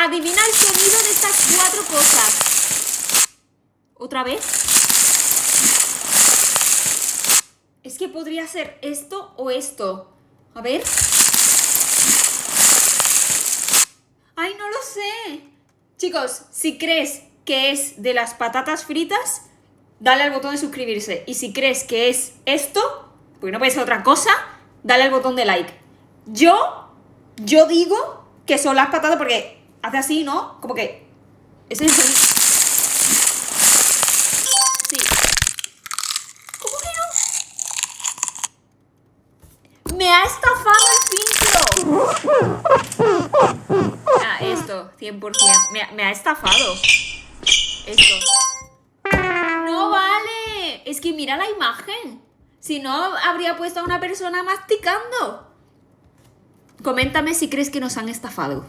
adivina el sonido de estas 4 cosas. ¿Otra vez? Es que podría ser esto o esto. A ver. ¡Ay, no lo sé! Chicos, si crees que es de las patatas fritas, dale al botón de suscribirse. Y si crees que es esto, porque no puede ser otra cosa, dale al botón de like. Yo digo que son las patatas porque hace así, ¿no? Como que... Ese es el sonido. Sí. ¿Cómo que no? ¡Me ha estafado el filtro! Ah, esto, 100%. Me ha estafado. Esto. ¡No vale! Es que mira la imagen. Si no, habría puesto a una persona masticando. Coméntame si crees que nos han estafado.